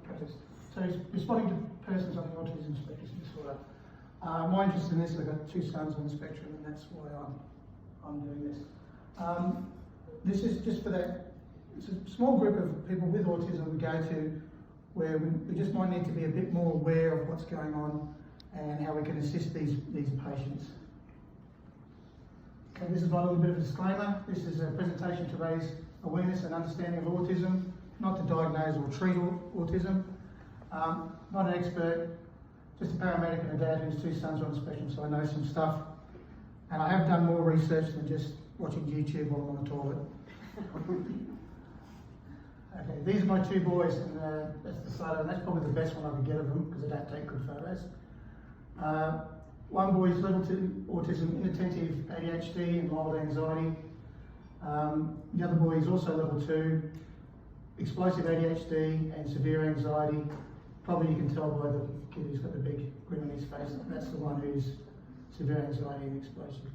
practice. So he's responding to persons on the autism spectrum disorder. My interest in this, I've got 2 sons on the spectrum, and that's why I'm doing this. This is just for that, it's a small group of people with autism we go to where we just might need to be a bit more aware of what's going on and how we can assist these patients. Okay, this is my little bit of a disclaimer. This is a presentation to raise awareness and understanding of autism, not to diagnose or treat autism. Not an expert, just a paramedic and a dad whose 2 sons are on the spectrum, so I know some stuff. And I have done more research than just watching YouTube while I'm on the toilet. Okay, these are my 2 boys, and that's the photo, and that's probably the best one I could get of them because I don't take good photos. One boy is level 2 autism, inattentive ADHD and mild anxiety. The other boy is also level 2, explosive ADHD and severe anxiety. Probably you can tell by the kid who's got the big grin on his face, that's the one who's severe anxiety and explosive.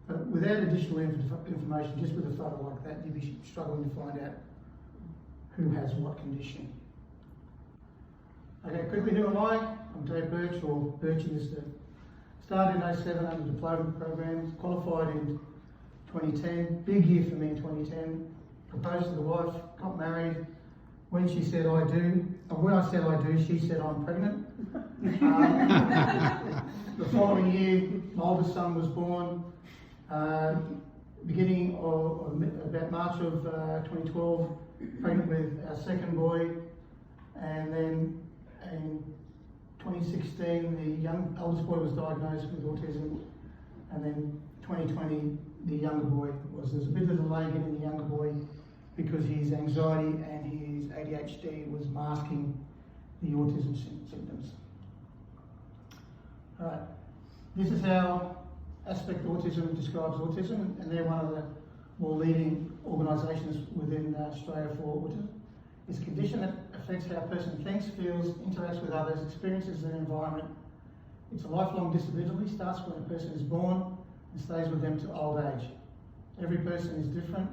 But without additional information, just with a photo like that, you'd be struggling to find out who has what condition. Okay, quickly, who am I? I'm Dave Birch, or Birchie is the started in 07 under diploma programs, qualified in 2010, big year for me in 2010, proposed to the wife, got married. When she said I do, or when I said I do, she said I'm pregnant. The following year, my oldest son was born. Beginning of about March of 2012, pregnant with our second boy, and then in 2016 the oldest boy was diagnosed with autism, and then 2020 the younger boy there's a bit of a delay getting the younger boy because his anxiety and his ADHD was masking the autism symptoms. Alright, this is how Aspect Autism describes autism, and they're one of the more leading organisations within Australia for autism. It's a condition that affects how a person thinks, feels, interacts with others, experiences their environment. It's a lifelong disability, starts when a person is born and stays with them to old age. Every person is different,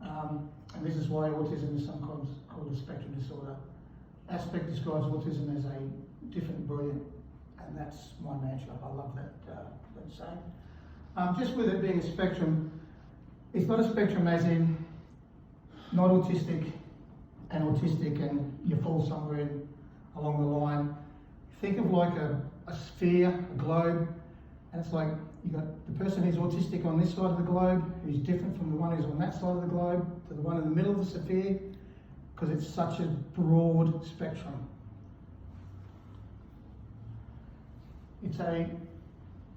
and this is why autism is sometimes called a spectrum disorder. Aspect describes autism as a different brilliant, and that's my mantra. I love that saying. Just with it being a spectrum, it's not a spectrum as in not autistic and autistic and you fall somewhere along the line. Think of like a sphere, a globe, and it's like you've got the person who's autistic on this side of the globe, who's different from the one who's on that side of the globe, to the one in the middle of the sphere, because it's such a broad spectrum. It's a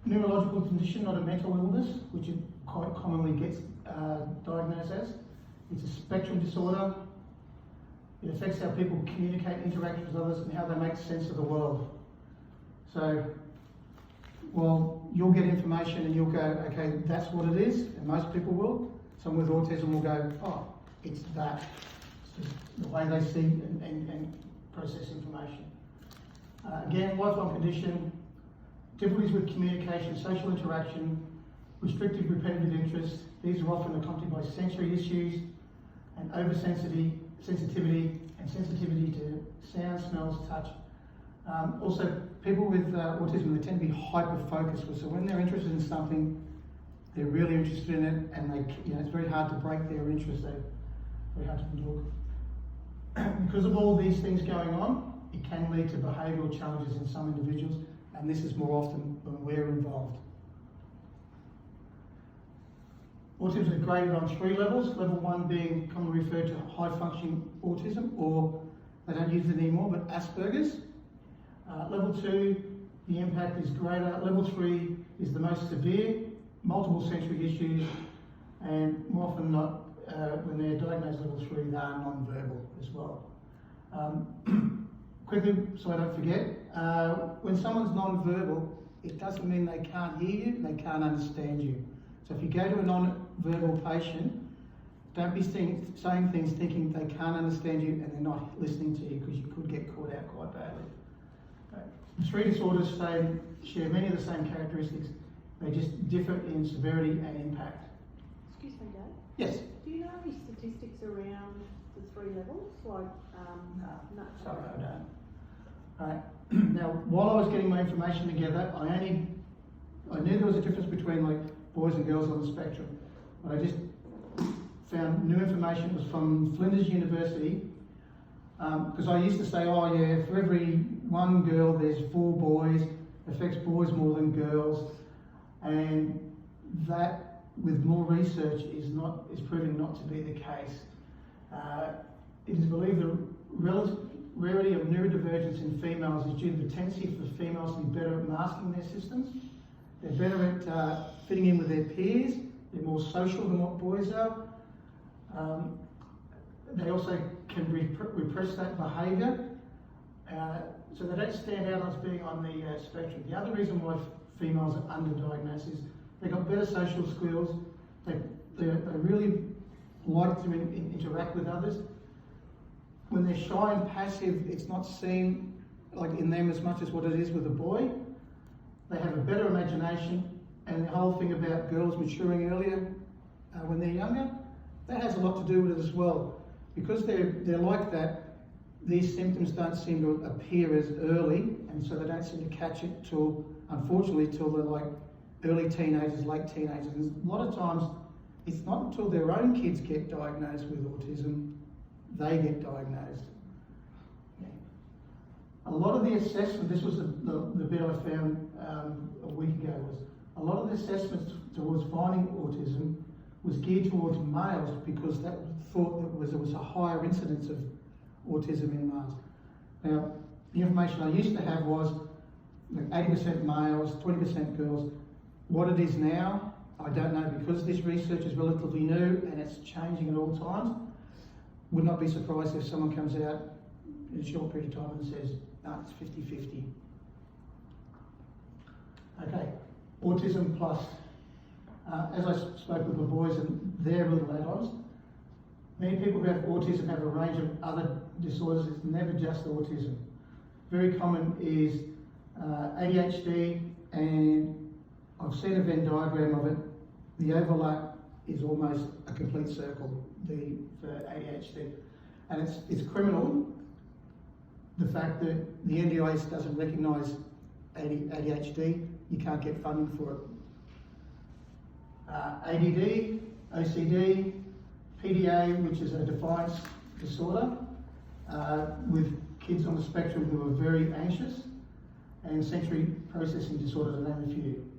neurological condition, not a mental illness, which it quite commonly gets diagnosed as. It's a spectrum disorder. It affects how people communicate, interact with others, and how they make sense of the world. So, well, you'll get information and you'll go, okay, that's what it is, and most people will. Someone with autism will go, oh, it's that. It's just the way they see and process information. Again, lifelong condition, difficulties with communication, social interaction, restrictive repetitive interest. These are often accompanied by sensory issues and oversensitivity and sensitivity to sound, smells, touch. Also, people with autism, they tend to be hyper-focused. So when they're interested in something, they're really interested in it, and it's very hard to break their interest. They're very hard to endure. Because of all these things going on, it can lead to behavioural challenges in some individuals, and this is more often when we're involved. Autism is graded on 3 levels, level 1 being commonly referred to high-functioning autism, or they don't use it anymore, but Asperger's. Level 2, the impact is greater. Level 3 is the most severe, multiple sensory issues, and more often not, when they're diagnosed level 3, they are non-verbal as well. Quickly, so I don't forget, when someone's non-verbal, it doesn't mean they can't hear you, they can't understand you. So if you go to a non-verbal patient, don't be saying things thinking they can't understand you and they're not listening to you, because you could get caught out quite badly. The 3 disorders share many of the same characteristics, they just differ in severity and impact. Excuse me, Dave? Yes? Do you know any statistics around the 3 levels, like No, no. sorry, I don't. Right. Now, while I was getting my information together, I knew there was a difference between like boys and girls on the spectrum, but I just found new information. It was from Flinders University, because I used to say, oh yeah, for every 1 girl there's 4 boys, affects boys more than girls, and that with more research is proving not to be the case. It is believed the relative rarity of neurodivergence in females is due to the tendency for females to be better at masking their systems. They're better at fitting in with their peers. They're more social than what boys are. They also can repress that behaviour, so they don't stand out as being on the spectrum. The other reason why females are underdiagnosed is they've got better social skills. They really like to interact with others. When they're shy and passive, it's not seen like in them as much as what it is with a boy. They have a better imagination, and the whole thing about girls maturing earlier when they're younger, that has a lot to do with it as well. Because they're like that, these symptoms don't seem to appear as early, and so they don't seem to catch it unfortunately, till they're like early teenagers, late teenagers. And a lot of times, it's not until their own kids get diagnosed with autism, they get diagnosed. Yeah. A lot of the assessment, this was the bit I found a week ago, was a lot of the assessments towards finding autism was geared towards males because that thought that there was a higher incidence of autism in males. Now, the information I used to have was 80% males, 20% girls. What it is now, I don't know, because this research is relatively new and it's changing at all times. Would not be surprised if someone comes out in a short period of time and says, no, it's 50-50. Okay, autism plus. As I spoke with the boys and their little add-ons, many people who have autism have a range of other disorders. It's never just autism. Very common is ADHD, and I've seen a Venn diagram of it. The overlap is almost a complete circle for ADHD. And it's criminal, the fact that the NDIS doesn't recognise ADHD, you can't get funding for it. ADD, OCD, PDA, which is a defiance disorder, with kids on the spectrum who are very anxious, and sensory processing disorder, to name a few.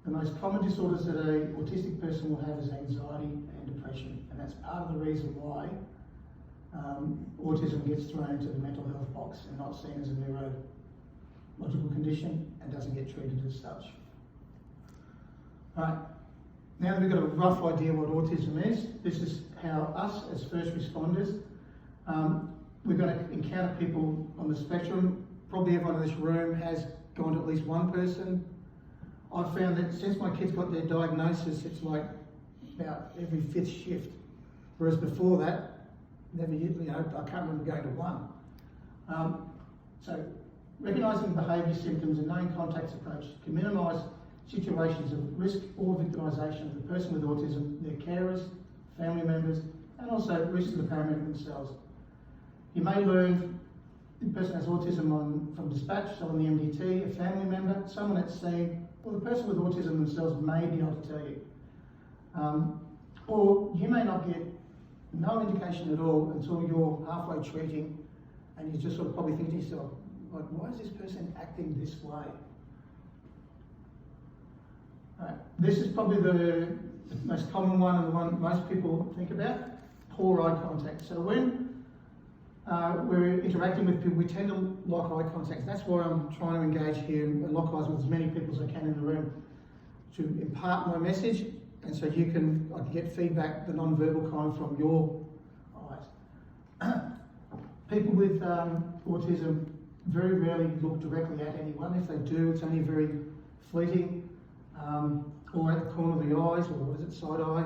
The most common disorders that an autistic person will have is anxiety and depression, and that's part of the reason why autism gets thrown into the mental health box and not seen as a neurological condition and doesn't get treated as such. Right, now that we've got a rough idea what autism is, this is how us as first responders, we're going to encounter people on the spectrum. Probably everyone in this room has gone to at least one person. I've found that since my kids got their diagnosis, it's like about every 5th shift. Whereas before that, never, I can't remember going to one. So recognising behaviour symptoms and knowing contacts approach can minimise situations of risk or victimisation of the person with autism, their carers, family members, and also risk to the paramedic themselves. You may learn the person has autism from dispatch, so on the MDT, a family member, someone at scene, or the person with autism themselves may be able to tell you. Or you may not get no indication at all until you're halfway treating and you just sort of probably think to yourself, like, why is this person acting this way? Right. This is probably the most common one and the one most people think about, poor eye contact. So when we're interacting with people, we tend to lock eye contact. That's why I'm trying to engage here and lock eyes with as many people as I can in the room to impart my message, and so I can get feedback, the non-verbal kind, from your eyes. People with autism very rarely look directly at anyone. If they do, it's only very fleeting, or at the corner of the eyes, or what is it, side eye.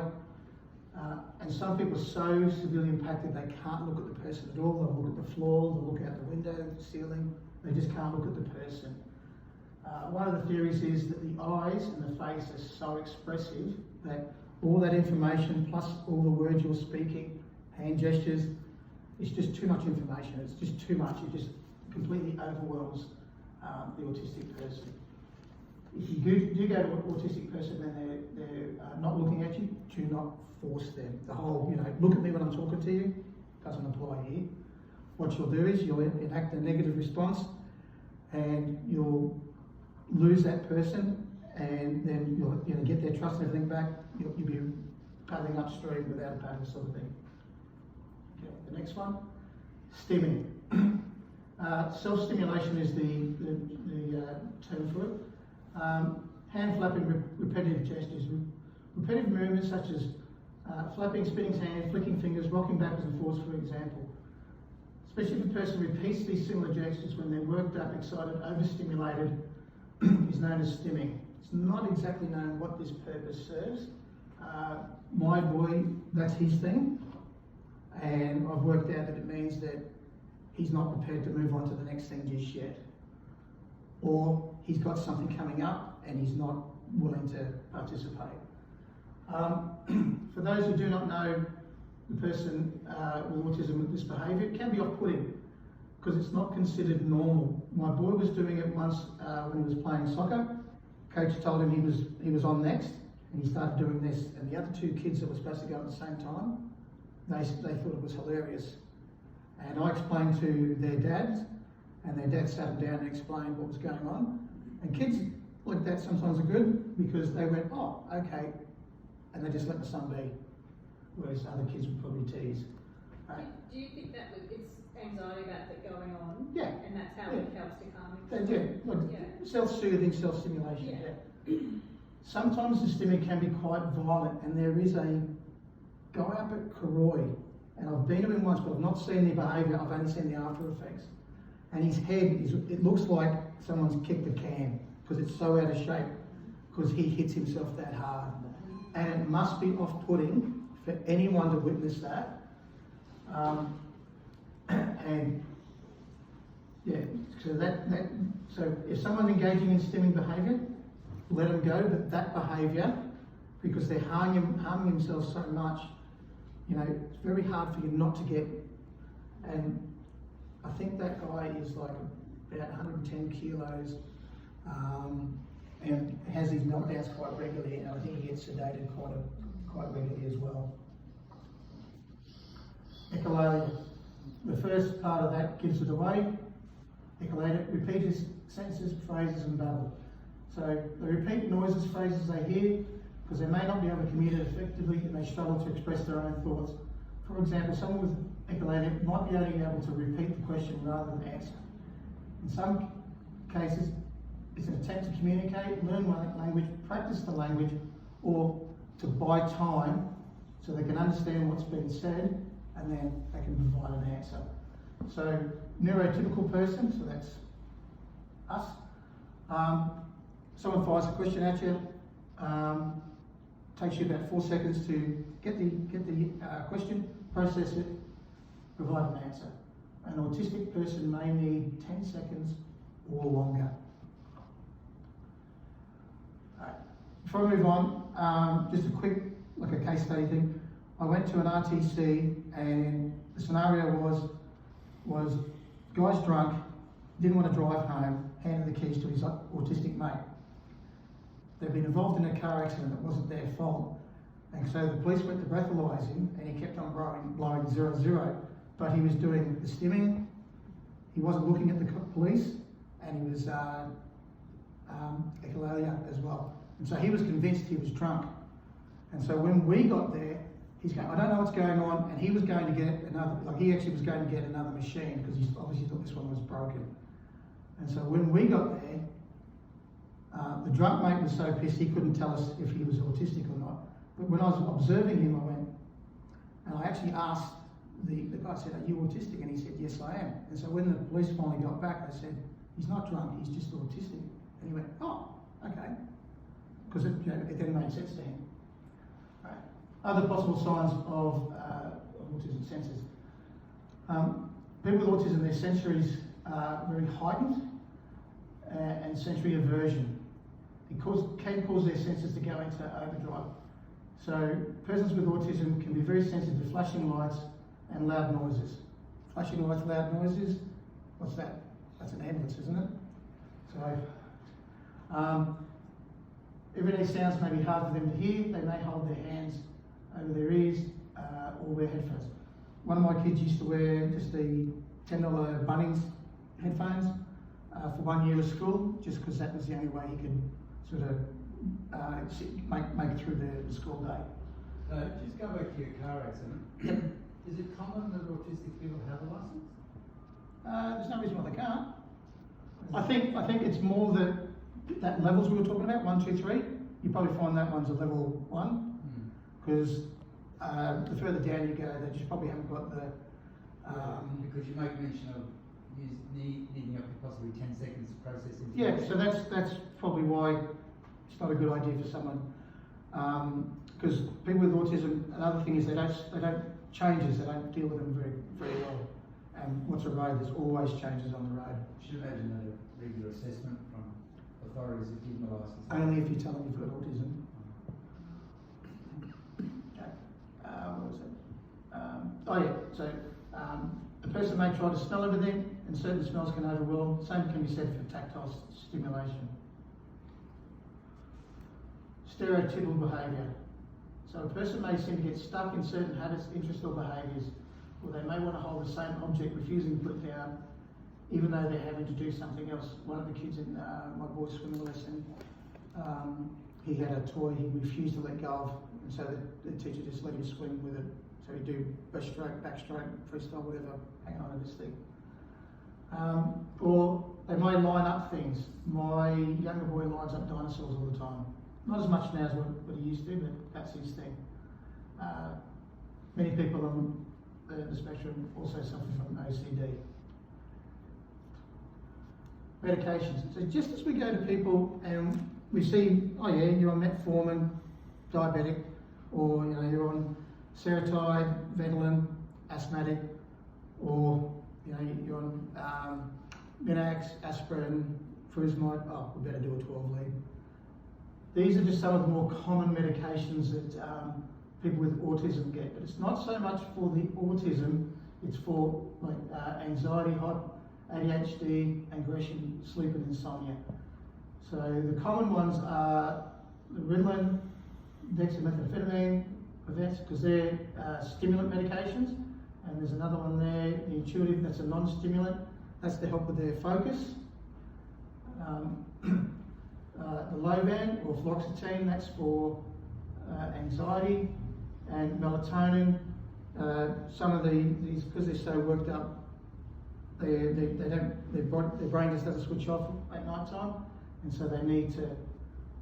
And some people are so severely impacted they can't look at the person at all. They'll look at the floor, they'll look out the window, the ceiling, they just can't look at the person. One of the theories is that the eyes and the face are so expressive that all that information, plus all the words you're speaking, hand gestures, it's just too much information. It's just too much. It just completely overwhelms the autistic person. If you do go to an autistic person and they're not looking at you, do not force them. The whole, look at me when I'm talking to you, doesn't apply here. What you'll do is you'll enact a negative response and you'll lose that person, and then you'll get their trust and everything back. You'll be paddling upstream without a paddle, sort of thing. Okay, the next one, stimming. Self-stimulation is the term for it. Hand flapping, repetitive gestures. Repetitive movements such as flapping, spinning hand, flicking fingers, rocking backwards and forwards, for example. Especially if a person repeats these similar gestures when they're worked up, excited, overstimulated, is known as stimming. It's not exactly known what this purpose serves. My boy, that's his thing, and I've worked out that it means that he's not prepared to move on to the next thing just yet. Or he's got something coming up and he's not willing to participate. For those who do not know the person with autism with this behaviour, it can be off-putting because it's not considered normal. My boy was doing it once when he was playing soccer. Coach told him he was on next, and he started doing this. And the other two kids that were supposed to go at the same time, they thought it was hilarious. And I explained to their dads, and their dad sat them down and explained what was going on. And kids like that sometimes are good because they went, oh, okay, and they just let the son be. Whereas other kids would probably tease. Do you think that it's anxiety about that going on? Yeah. And that's how it helps to calm him? Yeah, self-soothing, self-stimulation. Yeah. Sometimes the stimming can be quite violent, and there is a guy up at Karoi, and I've been to him once, but I've not seen the behaviour. I've only seen the after effects. And his head it looks like someone's kicked a can because it's so out of shape because he hits himself that hard. And it must be off-putting for anyone to witness that. And yeah, so if someone's engaging in stimming behaviour, let them go, but that behaviour, because they're harming themselves so much, it's very hard for you not to get. And I think that guy is like about 110 kilos and has these meltdowns quite regularly, and I think he gets sedated quite regularly as well. Echolalia. The first part of that gives it away. Echolalia repeats sentences, phrases and babble. So they repeat noises, phrases they hear, because they may not be able to communicate effectively and they struggle to express their own thoughts. For example, someone with echolalia might be only able to repeat the question rather than answer. In some cases, it's an attempt to communicate, learn language, practice the language, or to buy time so they can understand what's being said and then they can provide an answer. So, neurotypical person, so that's us. Someone fires a question at you, takes you about 4 seconds to get the question, process it, provide an answer. An autistic person may need 10 seconds or longer. Right. Before I move on, just a quick, like a case study thing. I went to an RTC and the scenario was guy's drunk, didn't want to drive home, handed the keys to his autistic mate. They'd been involved in a car accident, it wasn't their fault. And so the police went to breathalyse him and he kept on blowing 0-0, but he was doing the stimming, he wasn't looking at the police, and he was echolalia as well. And so he was convinced he was drunk. And so when we got there, he's going, I don't know what's going on, and he was going to get another, he actually was going to get another machine because he obviously thought this one was broken. And so when we got there, the drunk mate was so pissed he couldn't tell us if he was autistic or not. But when I was observing him, I went, and I actually asked the guy, said, are you autistic? And he said, yes, I am. And so when the police finally got back, I said, he's not drunk, he's just autistic. And he went, oh, okay. Because it then made sense to him. Right. Other possible signs of autism senses. People with autism, their sensories are very heightened and sensory aversion. It can cause their senses to go into overdrive. So persons with autism can be very sensitive to flashing lights and loud noises. flashing lights, loud noises. What's that? That's an ambulance, isn't it? So, everyday sounds may be hard for them to hear. They may hold their hands over their ears or wear headphones. One of my kids used to wear just the $10 Bunnings headphones for 1 year of school, just because that was the only way he could sort of make it through the school day. Just go back to your car accident. Yep. Is it common that autistic people have a license? There's no reason why they can't. I think it's more that levels we were talking about, 1, 2, 3. You probably find that one's a level 1, because the further down you go, they just probably haven't got the. Because you make mention of needing up to possibly 10 seconds to process information. Yeah, so that's probably why it's not a good idea for someone. Because people with autism, another thing is they don't changes. They don't deal with them very well. And what's a road? There's always changes on the road. You should imagine a regular assessment from authorities that give them a license. Only if you tell them you've got autism. Okay. What was it? Oh yeah. So a person may try to smell everything, and certain smells can overwhelm. Same can be said for tactile stimulation. Stereotypical behaviour. So a person may seem to get stuck in certain habits, interests or behaviours, or they may want to hold the same object, refusing to put it down, even though they're having to do something else. One of the kids in my boy's swimming lesson, he had a toy he refused to let go of, and so the teacher just let him swim with it. So he'd do breaststroke, backstroke, freestyle, whatever, hang on to this thing. Or they may line up things. My younger boy lines up dinosaurs all the time. Not as much now as what he used to, but that's his thing. Many people on the spectrum also suffer from OCD. Medications. So just as we go to people and we see, oh yeah, you're on metformin, diabetic, or you're on Seretide, Ventolin, asthmatic, or you're on Minax, aspirin, Furosemide. Oh, we better do a 12 lead. These are just some of the more common medications that people with autism get, but it's not so much for the autism, it's for like anxiety, ADHD, aggression, sleep and insomnia. So the common ones are the Ritalin, dexamethamphetamine, because they're stimulant medications, and there's another one there, the intuitive, that's a non-stimulant, that's to help with their focus. The Lovan or fluoxetine, that's for anxiety, and melatonin. Some of these, because they're so worked up, they don't, their brain just doesn't switch off at night time, and so they need to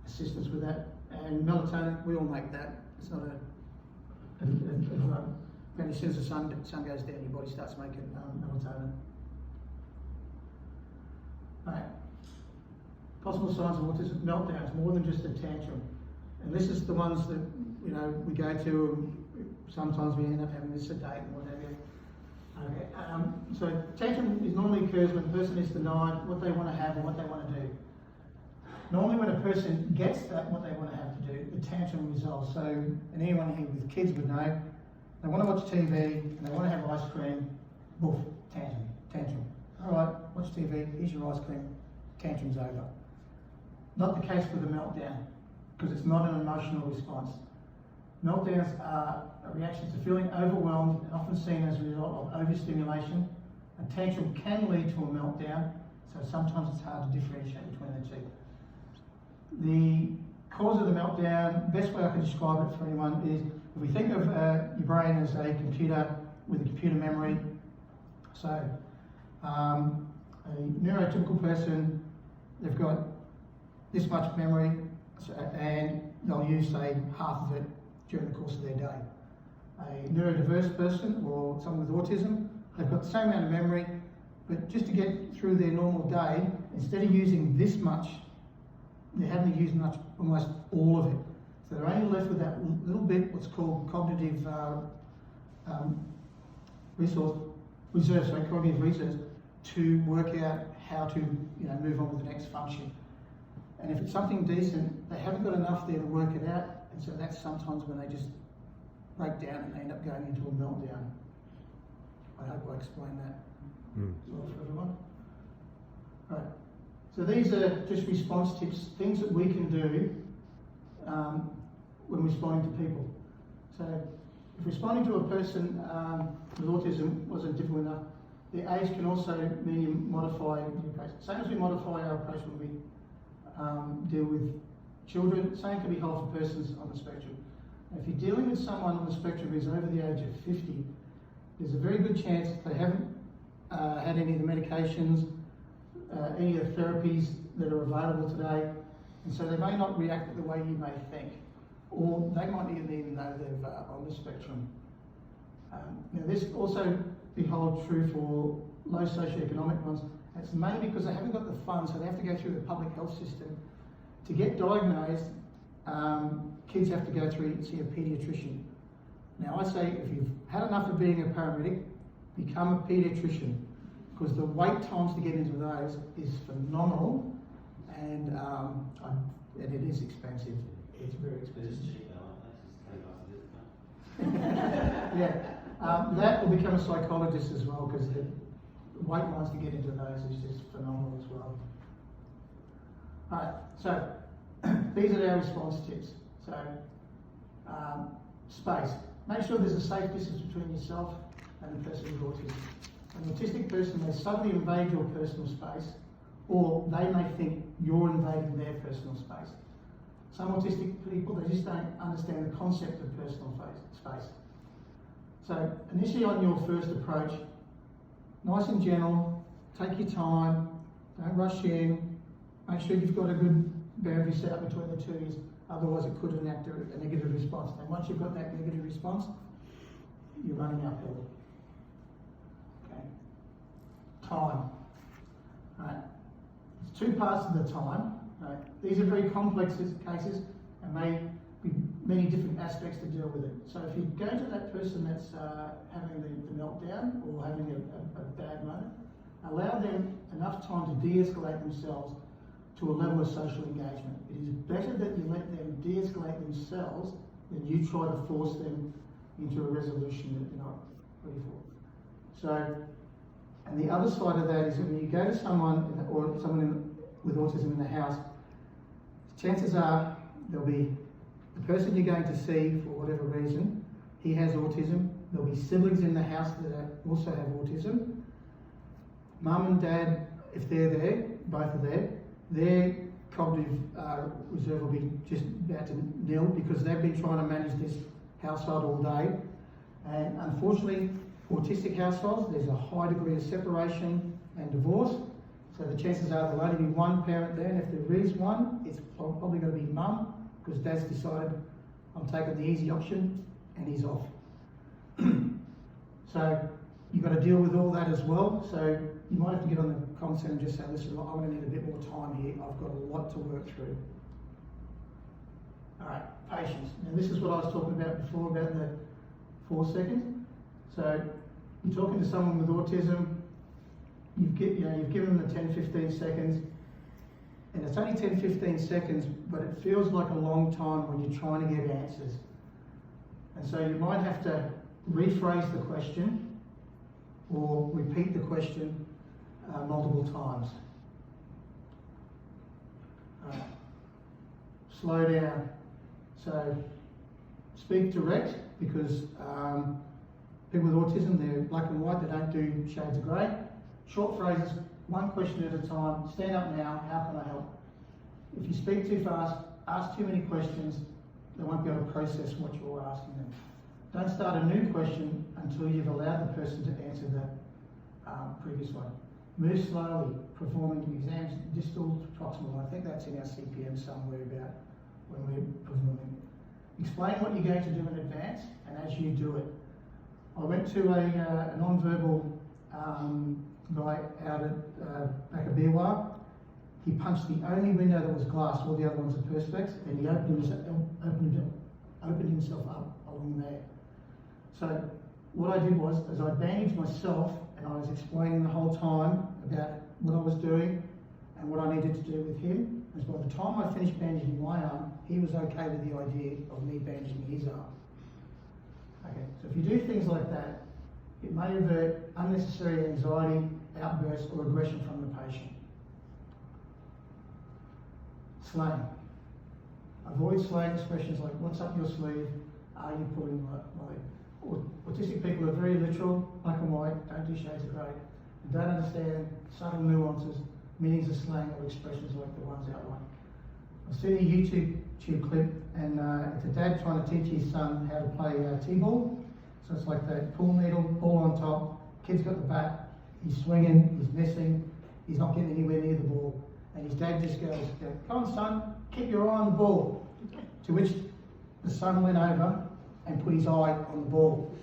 assistance with that. And melatonin, we all make that. It's not a drug. And as soon as the sun goes down, your body starts making melatonin. Right. Possible signs of autism: meltdowns, more than just a tantrum. And this is the ones that we go to. Sometimes we end up having to sedate and whatever. Okay. So tantrum normally occurs when a person is denied what they want to have and what they want to do. Normally, when a person gets that what they want to have to do, the tantrum resolves. So, and anyone here with kids would know, they want to watch TV and they want to have ice cream. Boof, tantrum. All right, watch TV. Here's your ice cream. Tantrum's over. Not the case with a meltdown, because it's not an emotional response. Meltdowns are a reaction to feeling overwhelmed and often seen as a result of overstimulation. A tantrum can lead to a meltdown, so sometimes it's hard to differentiate between the two. The cause of the meltdown, best way I can describe it for anyone is, if we think of your brain as a computer with a computer memory, so a neurotypical person, they've got this much memory, and they'll use, say, half of it during the course of their day. A neurodiverse person or someone with autism, they've got the same amount of memory, but just to get through their normal day, instead of using this much, they're having to use almost all of it. So they're only left with that little bit, what's called cognitive cognitive reserves, to work out how to move on with the next function. And if it's something decent, they haven't got enough there to work it out, and so that's sometimes when they just break down and they end up going into a meltdown. I hope I explained that Mm. well for everyone. Right. So these are just response tips, things that we can do when responding to people. So if responding to a person with autism wasn't difficult enough, the age can also mean you modify your approach. Same as we modify our approach when we deal with children, same can be held for persons on the spectrum. If you're dealing with someone on the spectrum who's over the age of 50, there's a very good chance they haven't had any of the medications, any of the therapies that are available today, and so they may not react the way you may think, or they might even know they're on the spectrum. Now this also be hold true for low socioeconomic ones. It's mainly because they haven't got the funds, so they have to go through the public health system. To get diagnosed, kids have to go through and see a paediatrician. Now I say if you've had enough of being a paramedic, become a paediatrician, because the wait times to get into those is phenomenal, and it is expensive. It's very expensive. It's cheap, I like that. Just 20 bucks a discount. Yeah, that will become a psychologist as well, because the wait lines to get into those is just phenomenal as well. Alright, so these are our response tips. So, space. Make sure there's a safe distance between yourself and the person with autism. An autistic person may suddenly invade your personal space, or they may think you're invading their personal space. Some autistic people, they just don't understand the concept of personal space. So initially on your first approach, nice and gentle, take your time, don't rush in, make sure you've got a good boundary set up between the two ears, otherwise it could enact a negative response. And once you've got that negative response, you're running uphill. Okay. Time. Right. It's two parts of the time. Right. These are very complex cases and may be many different aspects to deal with it. So if you go to that person that's having the meltdown or having a bad moment, allow them enough time to de-escalate themselves to a level of social engagement. It is better that you let them de-escalate themselves than you try to force them into a resolution that they're not ready for. So, and the other side of that is when you go to someone or someone with autism in the house, chances are there'll be the person you're going to see for whatever reason, he has autism. There'll be siblings in the house that also have autism. Mum and dad, if they're there, both are there, their cognitive reserve will be just about to nil because they've been trying to manage this household all day. And unfortunately, autistic households, there's a high degree of separation and divorce. So the chances are there'll only be one parent there, and if there is one, it's probably going to be mum, because dad's decided I'm taking the easy option and he's off. So you've got to deal with all that as well. So you might have to get on the comm centre and just say, listen, I'm going to need a bit more time here. I've got a lot to work through. All right, patience. Now this is what I was talking about before about the 4 seconds. So you're talking to someone with autism. You've given them the 10-15 seconds, and it's only 10-15 seconds, but it feels like a long time when you're trying to get answers. And so you might have to rephrase the question or repeat the question multiple times. Slow down. So speak direct, because people with autism, they're black and white, they don't do shades of grey. Short phrases, one question at a time. Stand up now, how can I help? If you speak too fast, ask too many questions, they won't be able to process what you're asking them. Don't start a new question until you've allowed the person to answer the previous one. Move slowly, performing exams distal to proximal. I think that's in our CPM somewhere about when we're performing. Explain what you're going to do in advance and as you do it. I went to a non-verbal guy out at back of Beerwah. He punched the only window that was glass, all the other ones are perspex, and he opened himself up along there. So what I did was, as I bandaged myself, and I was explaining the whole time about what I was doing and what I needed to do with him, as by the time I finished bandaging my arm, he was okay with the idea of me bandaging his arm. Okay, so if you do things like that, It may avert unnecessary anxiety, outbursts or aggression from the patient. Slang. Avoid slang expressions like what's up your sleeve, are you pulling my leg? Autistic people are very literal, black and white, don't do shades of grey, and don't understand subtle nuances, meanings of slang or expressions like the ones outlined. I've seen a YouTube clip, and it's a dad trying to teach his son how to play T-ball. So it's like that pool needle, ball on top, kid's got the bat, he's swinging, he's missing, he's not getting anywhere near the ball. And his dad just goes, come on son, keep your eye on the ball. To which the son went over and put his eye on the ball.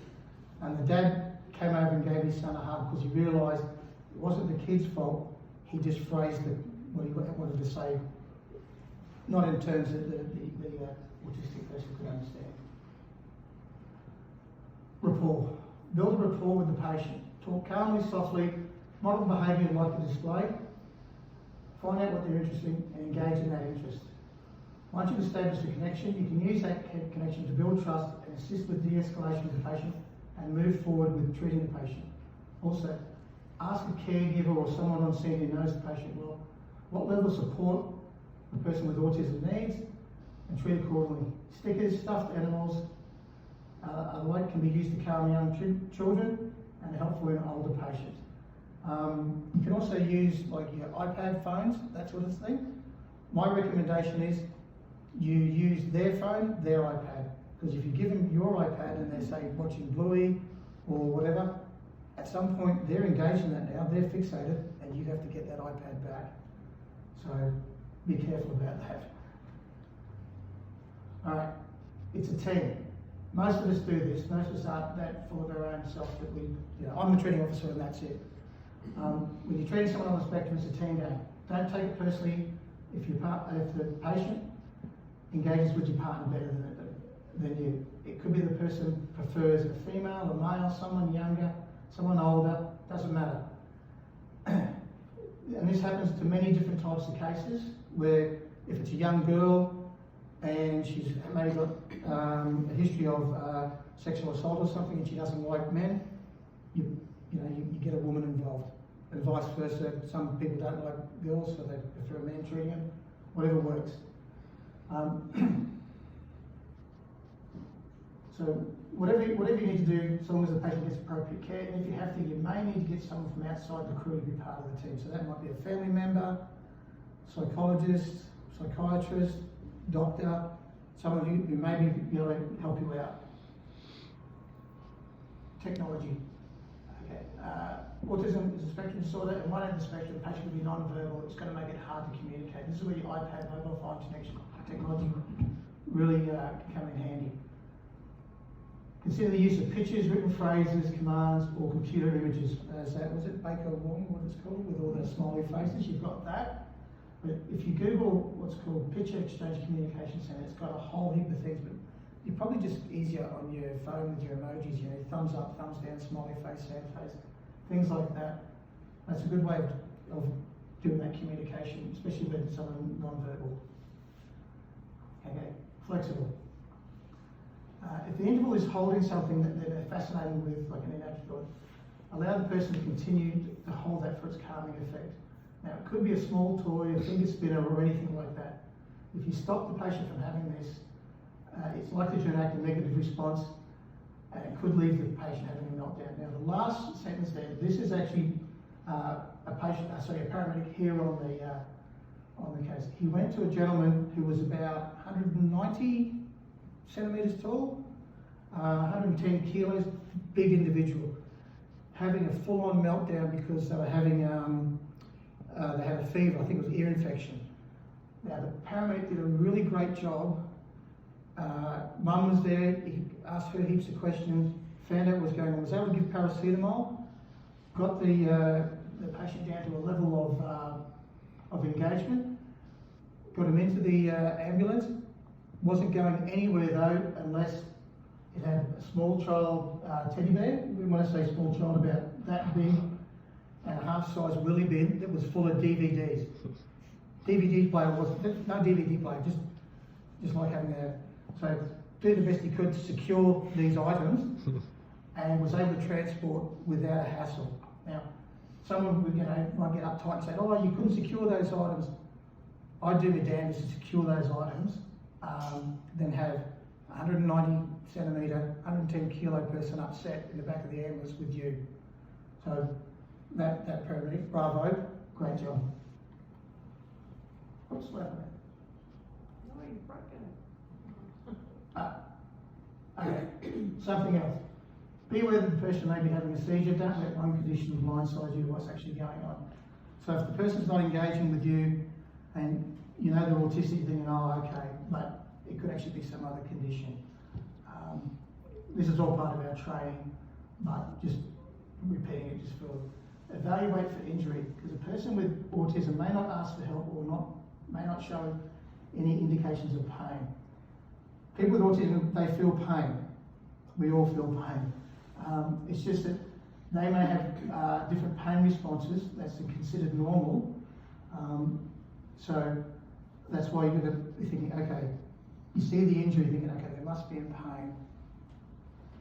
And the dad came over and gave his son a hug because he realised it wasn't the kid's fault, he just phrased it, what he wanted to say, not in terms that the autistic person could understand. Rapport. Build a rapport with the patient. Talk calmly, softly, model behaviour like to display. Find out what they're interested in and engage in that interest. Once you've established a connection, you can use that connection to build trust and assist with de-escalation of the patient and move forward with treating the patient. Also, ask a caregiver or someone on scene who knows the patient well what level of support the person with autism needs and treat accordingly. Stickers, stuffed animals alike can be used to calm young children and are helpful in older patients. You can also use like your iPad phones, that sort of thing. My recommendation is you use their phone, their iPad. Because if you give them your iPad and they're, say, watching Bluey or whatever, at some point they're engaged in that now, they're fixated, and you have to get that iPad back. So be careful about that. Alright, it's a team. Most of us do this. Most of us aren't that full of our own self that we, I'm the treating officer and that's it. When you're treating someone on the spectrum, it's a team game. Don't take it personally if the patient engages with your partner better than you. It could be the person prefers a female, a male, someone younger, someone older, doesn't matter. And this happens to many different types of cases where if it's a young girl and she's maybe got a history of sexual assault or something and she doesn't like men, you get a woman involved. And vice versa, some people don't like girls, so they prefer men treating them, whatever works. So whatever you need to do, as long as the patient gets appropriate care, and if you have to, you may need to get someone from outside the crew to be part of the team. So that might be a family member, psychologist, psychiatrist, doctor, someone who may be able to help you out. Technology. Okay. Autism is a spectrum disorder, and one end of the spectrum, the patient will be non-verbal. It's going to make it hard to communicate. This is where your iPad, mobile phone technology really can come in handy. Consider the use of pictures, written phrases, commands, or computer images. Was it Baker Wong, what it's called, with all the smiley faces? You've got that. But if you Google what's called Picture Exchange Communication Center, it's got a whole heap of things. But you're probably just easier on your phone with your emojis, thumbs up, thumbs down, smiley face, sad face, things like that. That's a good way of doing that communication, especially with someone non-verbal. Okay, flexible. If the interval is holding something that they're fascinated with, like an inanimate, allow the person to continue to hold that for its calming effect. Now, it could be a small toy, a finger spinner, or anything like that. If you stop the patient from having this, it's likely to enact a negative response, and it could leave the patient having a meltdown. Now, the last sentence there, this is actually a paramedic here on the case. He went to a gentleman who was about 190 centimetres tall, 110 kilos, big individual, having a full-on meltdown because they were having, they had a fever, I think it was ear infection. Now the paramedic did a really great job. Mum was there, he asked her heaps of questions, found out what was going on, was able to give paracetamol, got the patient down to a level of engagement, got him into the ambulance. Wasn't going anywhere though unless it had a small child teddy bear. We want to say small child about that big and a half-size willy bin that was full of DVDs. DVD player wasn't, no DVD player, just like having a, so do the best he could to secure these items and was able to transport without a hassle. Now, someone would, might get uptight and say, oh, you couldn't secure those items. I do my damnedest to secure those items, than have 190 centimetre, 110 kilo person upset in the back of the ambulance with you. So that paramedic, bravo, great job. Oops, what happened there? No, you've broken it. Okay, something else. Be aware that the person may be having a seizure. Don't let one condition blindside you to what's actually going on. So if the person's not engaging with you and you know they're autistic, then oh, okay, but it could actually be some other condition. This is all part of our training, but just repeating it just for evaluate for injury, because a person with autism may not ask for help or may not show any indications of pain. People with autism, they feel pain. We all feel pain. It's just that they may have different pain responses. That's considered normal. So that's why you're going to be thinking, okay, you see the injury, thinking, okay, they must be in pain.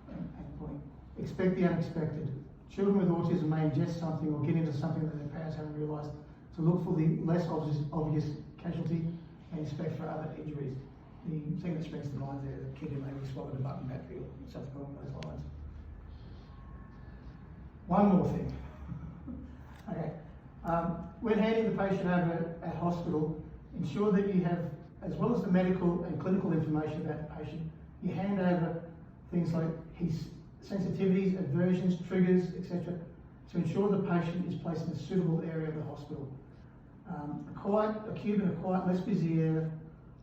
And point. Expect the unexpected. Children with autism may ingest something or get into something that their parents haven't realised. So look for the less obvious casualty and inspect for other injuries. The thing that springs to mind there, the kid who maybe swallowed a button battery or something along those lines. One more thing. Okay. When handing the patient over at hospital, ensure that you have, as well as the medical and clinical information about the patient, you hand over things like his sensitivities, aversions, triggers, etc., to ensure the patient is placed in a suitable area of the hospital. A cube in a quiet, less busy area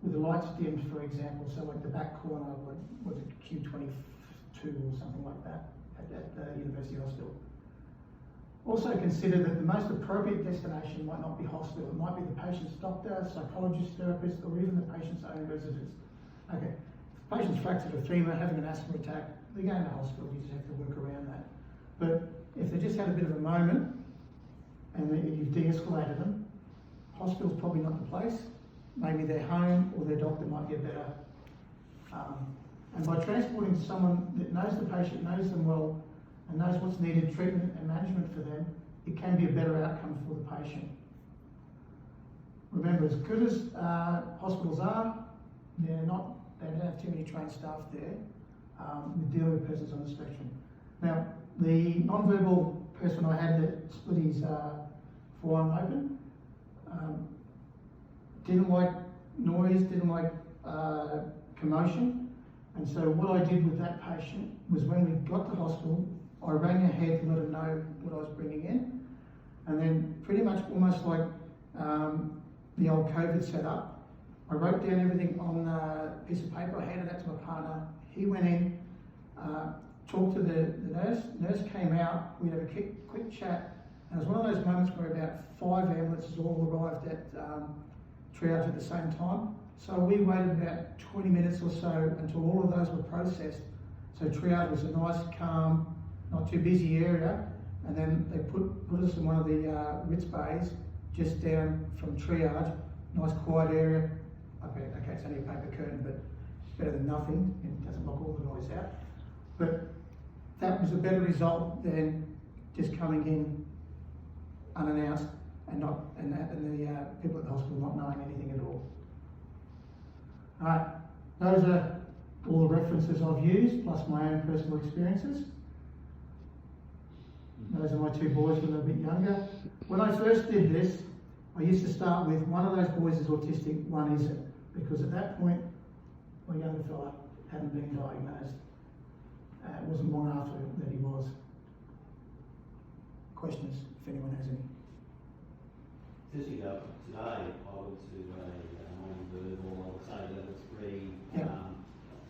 with the lights dimmed, for example, so like the back corner of what's it, Q22 or something like that at the University Hospital. Also consider that the most appropriate destination might not be hospital. It might be the patient's doctor, psychologist, therapist, or even the patient's own residence. Okay, if the patient's fractured a femur, having an asthma attack, they're going to hospital, you just have to work around that. But if they just had a bit of a moment and you've de-escalated them, hospital's probably not the place. Maybe their home or their doctor might get better. And by transporting to someone that knows the patient, knows them well, and knows what's needed, treatment and management for them, it can be a better outcome for the patient. Remember, as good as hospitals are, they don't have too many trained staff there with dealing with persons on the spectrum. Now, the non-verbal person I had that split his forearm open didn't like noise, didn't like commotion, and so what I did with that patient was when we got to hospital, I rang ahead to let them know what I was bringing in, and then pretty much almost like the old COVID setup, I wrote down everything on a piece of paper, I handed that to my partner, he went in, talked to the nurse, nurse came out, we had a quick chat, and it was one of those moments where about 5 ambulances all arrived at triage at the same time. So we waited about 20 minutes or so until all of those were processed. So triage was a nice, calm, not too busy area, and then they put us in one of the Ritz bays just down from triage, nice quiet area. Okay, it's only a paper curtain, but it's better than nothing. It doesn't knock all the noise out. But that was a better result than just coming in unannounced and the people at the hospital not knowing anything at all. Alright, those are all the references I've used, plus my own personal experiences. Those are my 2 boys when they were a bit younger. When I first did this, I used to start with one of those boys is autistic, one isn't, because at that point, my younger fella hadn't been diagnosed. It wasn't long after that he was. Questions, if anyone has any. Today, I went to a non-verbal, I would say level 3, Yeah.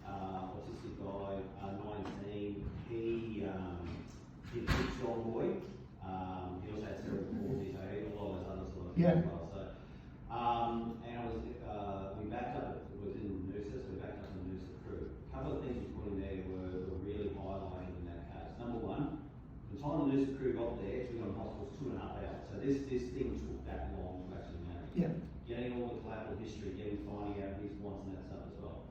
autistic guy, 19. He's a strong boy. He also had cerebral palsy, so he had a lot of those other sort of Yeah. as well. So, and I was, we backed up, it was in Noosa, so we backed up in the Noosa crew. A couple of things we put in there were really highlighted in that case. Number one, the time the Noosa crew got there, we got in hospital 2.5 hours. So this thing took that long to actually manage. Yeah. Getting all the collateral history, finding out his wants and that stuff as well.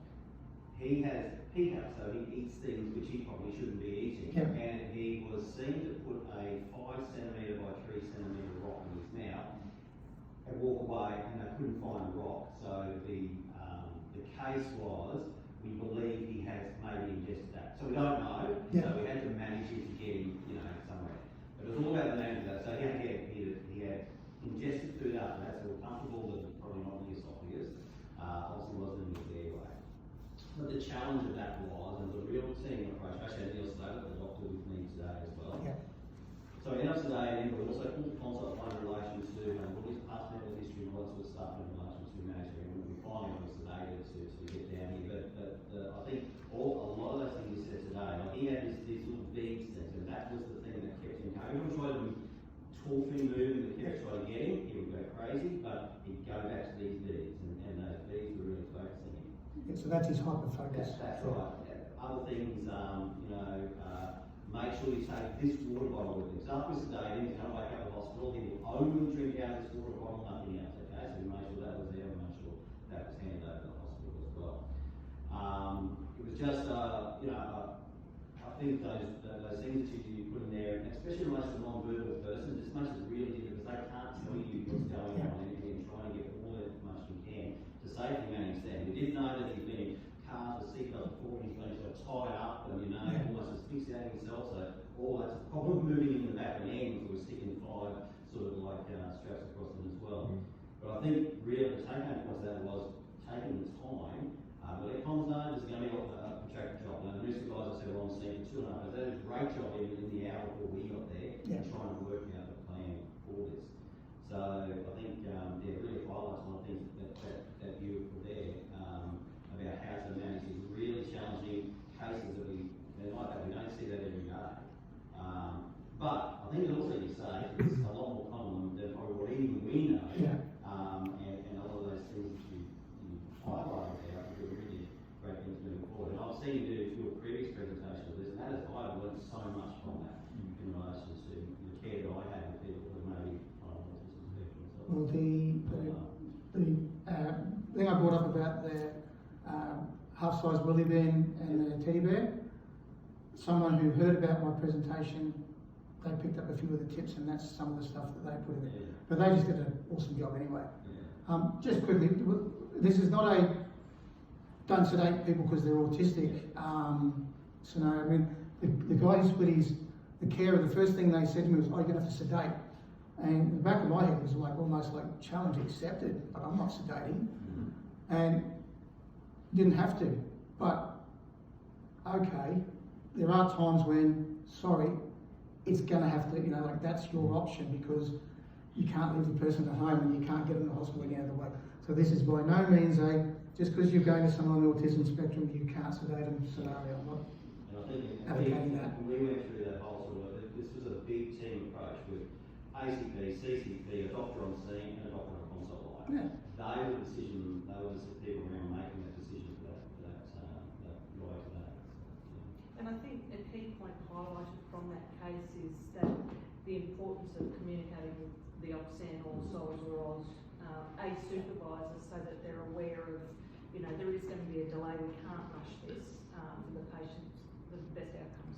he has hiccups, so he eats things which he probably shouldn't be eating. Yeah. And he was seen to put a 5 centimetre by 3 centimetre rock in his mouth and walk away, and they couldn't find the rock. So the case was, we believe he has maybe ingested that. So we don't know. Yeah. So we had to manage him to get him, somewhere. But it was all about the management of that. So he had ingested food after that, so we're comfortable that it's probably not in the esophagus. Obviously wasn't in his airway. But the challenge of that was, and the real team approach, actually had Neil Slater, the doctor with me today as well. Yeah. So we ended up today, and then we also pulled the consult one in relation to all his past medical history and all that sort of stuff in relation to management. And we finally got sedated to get down here. But I think a lot of those things you said today, like he had these little beads things, and that was the thing that kept him going. Everyone tried to talk him, move him, kept trying to get him, he would go crazy, but he'd go back to these beads, and those beads were really focusing him. Yeah, so that's his hyper-focus. That's right. Other things, make sure you take this water bottle with him. So after we sedated him, he's going to wake up at the hospital, he will only drink out of this water bottle, nothing else, okay? So we made sure that was there, we made sure that was handed over to the hospital as well. It was just, I think those things that you put in there, especially in relation to a non-verbal person, just makes it really difficult because they can't tell you what's going on, and trying to get all that much you can to safely manage them. We did know that he's been cars, the seatbelt before, he's been sort of tied up and almost asphyxiating himself, so all that's a problem moving in the back of the hand, so we're sticking 5 sort of like straps across them as well. But I think really the take-home point of that was taking the time. But their comms zone is going to be a protracted job. Now, the nursing guys I said were on scene for 2.5 hours. They did a great job even in the hour before we got there, trying to work out the plan for this. So I think, really highlights one of the things that you put there about how to manage these really challenging cases that we don't see that every day. But I think it also you say it's a lot more common than probably what even we know. Yeah. And a lot of those things that you highlighted there, I think are really great things moving forward. And I've seen you do your previous presentation of this, and I've learned so much from that in relation to the care that I had with people who maybe autism spectrum. Well, the thing I brought up about the half-size willy bin and the teddy bear, someone who heard about my presentation, they picked up a few of the tips, and that's some of the stuff that they put in there. But they just did an awesome job anyway. Just quickly, this is not a don't sedate people because they're autistic scenario. I mean, the guy who split the carer, the first thing they said to me was, "Oh, you're going to have to sedate." And the back of my head was like almost like challenge accepted, but I'm not sedating. And didn't have to. But okay, there are times when, sorry, it's going to have to, that's your option because you can't leave the person at home and you can't get them to the hospital any other way. So this is by no means just because you're going to someone on the autism spectrum, you can't sedate them scenario. I'm not advocating that. We went through that whole sort of, this was a big team approach with ACP, CCP, a doctor on scene and a doctor on a consult line. Yeah. They were the people around making that decision for that right today. And I think a key point highlighted from that case is that the importance of communicating with the OPSAN or SOS or OZ a supervisor so that they're aware of, there is going to be a delay, we can't rush this for the patient, the best outcomes